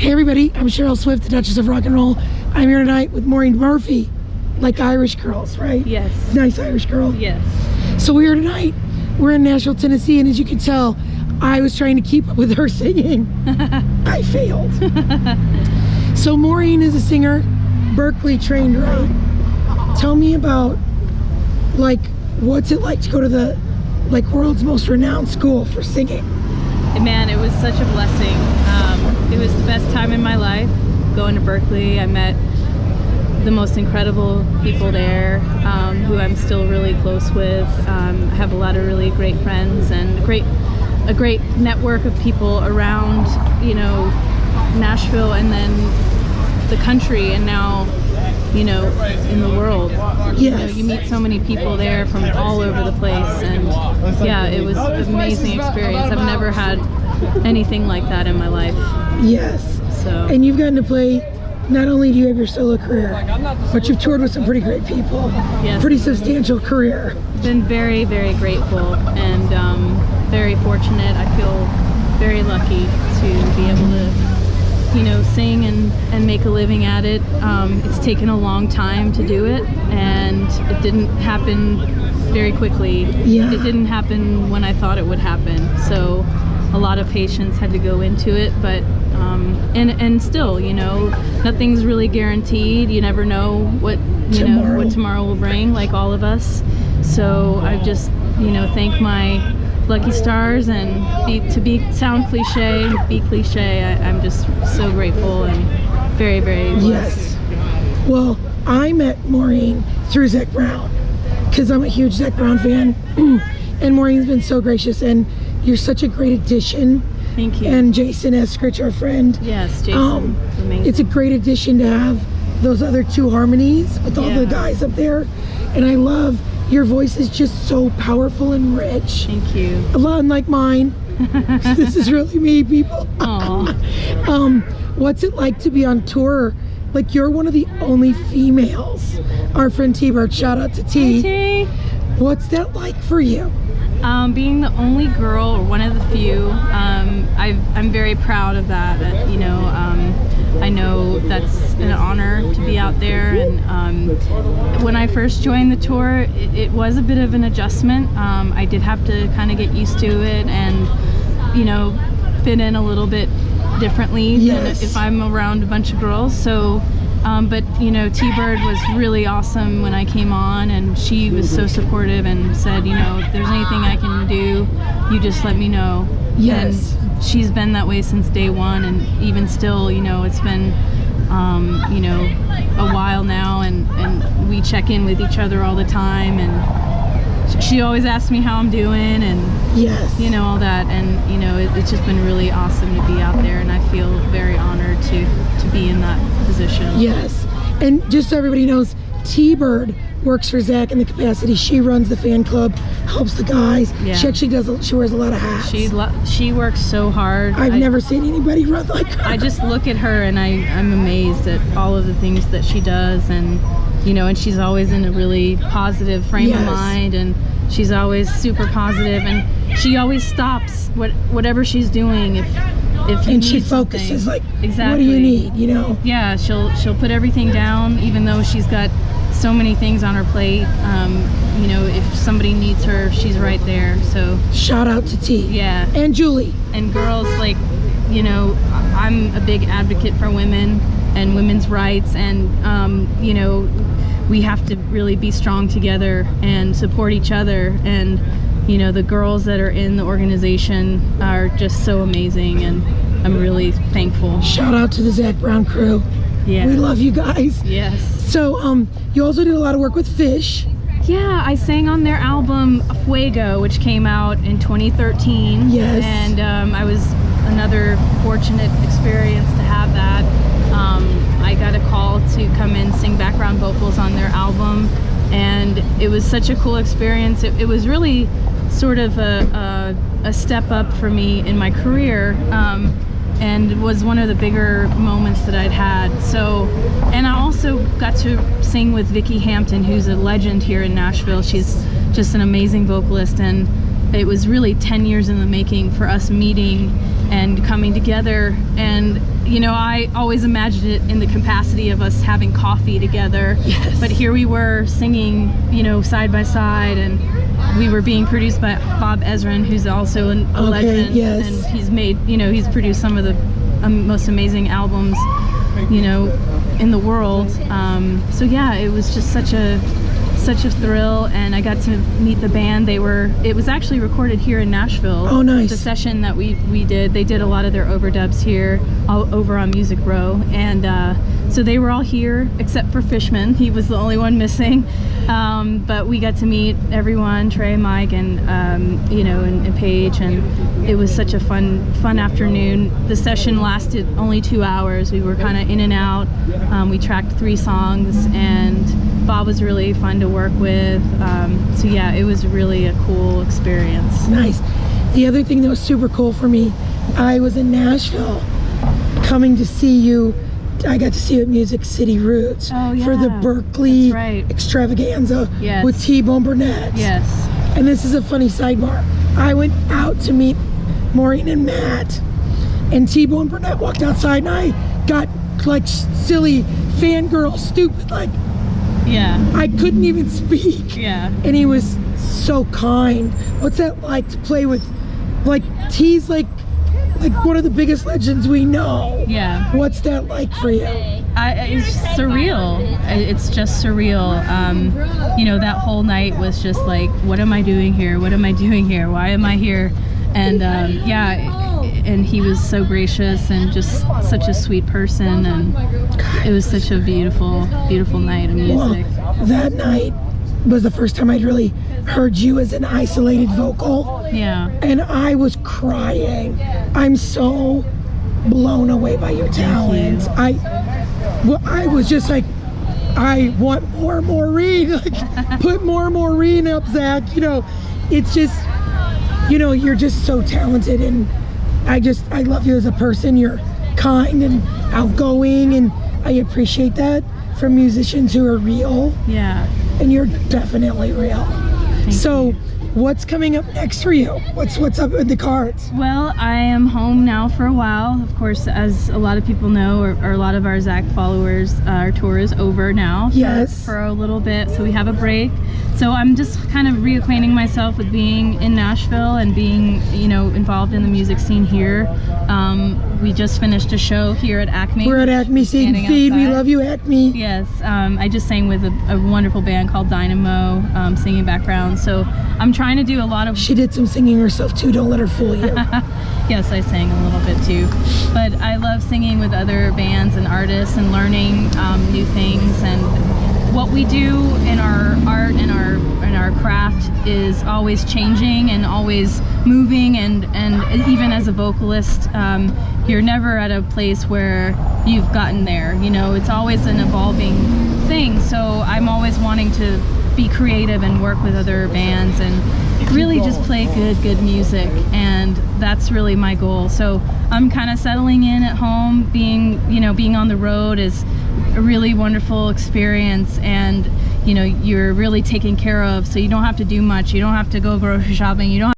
Hey everybody, I'm Cheryl Swift, the Duchess of Rock and Roll. I'm here tonight with Maureen Murphy, like Irish girls, right? Yes. Nice Irish girl. Yes. So we're here tonight. We're in Nashville, Tennessee, and as you can tell, I was trying to keep up with her singing. I failed. So Maureen is a singer, Berkeley trained, right? Tell me about, like, what's it like to go to the, like, world's most renowned school for singing? Man, it was such a blessing. It was the best time in my life going to Berkeley. I met the most incredible people there, who I'm still really close with. I have a lot of really great friends and a great network of people around, you know, Nashville and then the country, and now, you know, in the world. Yes. You know, you meet so many people there from all over the place, and yeah, it was an amazing experience. I've never had anything like that in my life. Yes. So. And you've gotten to play, not only do you have your solo career, but you've toured with some pretty great people. Yes. Pretty substantial career. Been very, very grateful and very fortunate. I feel very lucky to be able to, you know, sing and make a living at it. It's taken a long time to do it, and it didn't happen very quickly. Yeah. It didn't happen when I thought it would happen. So a lot of patience had to go into it, but and still, you know, nothing's really guaranteed. You never know what what tomorrow will bring, like all of us. So I just, you know, thank my lucky stars, and sound cliche, be cliche. I'm just so grateful and very, very blessed. Yes. Well, I met Maureen through Zac Brown, because I'm a huge Zac Brown fan. And Maureen's been so gracious, and you're such a great addition. Thank you. And Jason Eskridge, our friend. Yes, Jason. Amazing. It's a great addition to have those other two harmonies with all the guys up there. And I love your voice is just so powerful and rich. Thank you. A lot unlike mine. This is really me, people. Aww. What's it like to be on tour? Like, you're one of the only females. Our friend T-Bird, shout out to T. Hey, T. What's that like for you? Being the only girl, or one of the few, I'm very proud of that. You know, I know that's an honor to be out there. And when I first joined the tour, it was a bit of an adjustment. I did have to kind of get used to it and, you know, fit in a little bit differently than if I'm around a bunch of girls. So. But you know, T-Bird was really awesome when I came on, and she was so supportive and said, you know, if there's anything I can do, you just let me know. Yes. And she's been that way since day one, and even still, you know, it's been, you know, a while now, and we check in with each other all the time, and she always asks me how I'm doing, and you know, all that, and you know, it's just been really awesome to be out there, and I feel very honored to be in that position. Yes, and just so everybody knows, T-Bird works for Zac in the capacity. She runs the fan club, helps the guys. Yeah. She actually does. She wears a lot of hats. She works so hard. I've never seen anybody run like her. I just look at her and I'm amazed at all of the things that she does, and you know, and she's always in a really positive frame of mind, and she's always super positive, and she always stops whatever she's doing if you and she need focuses something. like, exactly. What do you need, you know? Yeah, she'll put everything down, even though she's got so many things on her plate. You know, if somebody needs her, she's right there. So shout out to T. Yeah. And Julie. And girls, like, you know, I'm a big advocate for women and women's rights, and you know, we have to really be strong together and support each other. And you know, the girls that are in the organization are just so amazing, and I'm really thankful. Shout out to the Zac Brown crew. Yeah. We love you guys. Yes. So, you also did a lot of work with Fish. Yeah, I sang on their album Fuego, which came out in 2013. Yes. And I was another fortunate experience to have that. I got a call to come in sing background vocals on their album, and it was such a cool experience. It was really sort of a step up for me in my career, and was one of the bigger moments that I'd had. So, and I also got to sing with Vicki Hampton, who's a legend here in Nashville. She's just an amazing vocalist, and it was really 10 years in the making for us meeting and coming together. And you know, I always imagined it in the capacity of us having coffee together. Yes. But here we were singing, you know, side by side, and we were being produced by Bob Ezrin, who's also a legend. Yes. And he's made, you know, he's produced some of the most amazing albums, you know, in the world. So yeah, it was just such a thrill, and I got to meet the band. It was actually recorded here in Nashville. Oh, nice. The session that we did, they did a lot of their overdubs here, all over on Music Row, and so they were all here except for Fishman. He was the only one missing, but we got to meet everyone, Trey, Mike, and you know, and Paige, and it was such a fun afternoon. The session lasted only 2 hours. We were kind of in and out. We tracked 3 songs, and Bob was really fun to work with. So yeah, it was really a cool experience. Nice. The other thing that was super cool for me, I was in Nashville coming to see you. I got to see you at Music City Roots for the Berkeley extravaganza with T-Bone Burnett. Yes. And this is a funny sidebar. I went out to meet Maureen and Matt, and T-Bone Burnett walked outside, and I got like silly fangirl stupid, like, yeah, I couldn't even speak. Yeah. And he was so kind. What's that like to play with, like, T's like one of the biggest legends we know. Yeah. What's that like for you? It's surreal. It's just surreal. You know, that whole night was just like, what am I doing here? What am I doing here? Why am I here? And yeah, and he was so gracious and just such a sweet person, and it was such a beautiful night of music. Well, that night was the first time I'd really heard you as an isolated vocal. Yeah. And I was crying. I'm so blown away by your talent. I was just like, I want more Maureen. Like, put more Maureen up, Zach. You know, it's just, you know, you're just so talented, and I love you as a person. You're kind and outgoing, and I appreciate that from musicians who are real. Yeah. And you're definitely real. So what's coming up next for you? What's up with the cards? Well, I am home now for a while. Of course, as a lot of people know, or a lot of our Zach followers, our tour is over now. Yes. For a little bit, so we have a break. So I'm just kind of reacquainting myself with being in Nashville and being, you know, involved in the music scene here. We just finished a show here at Acme. We're at Acme Seed and Feed. We love you, Acme. Yes. I just sang with a wonderful band called Dynamo, singing background. So I'm trying to do a lot of... She did some singing herself too. Don't let her fool you. Yes, I sang a little bit too. But I love singing with other bands and artists and learning new things. And what we do in our art and our craft is always changing and always moving, and even as a vocalist, you're never at a place where you've gotten there. You know, it's always an evolving thing. So I'm always wanting to be creative and work with other bands and really just play good music, and that's really my goal. So I'm kind of settling in at home. Being on the road is a really wonderful experience, and you know, you're really taken care of, so you don't have to do much. You don't have to go grocery shopping. You don't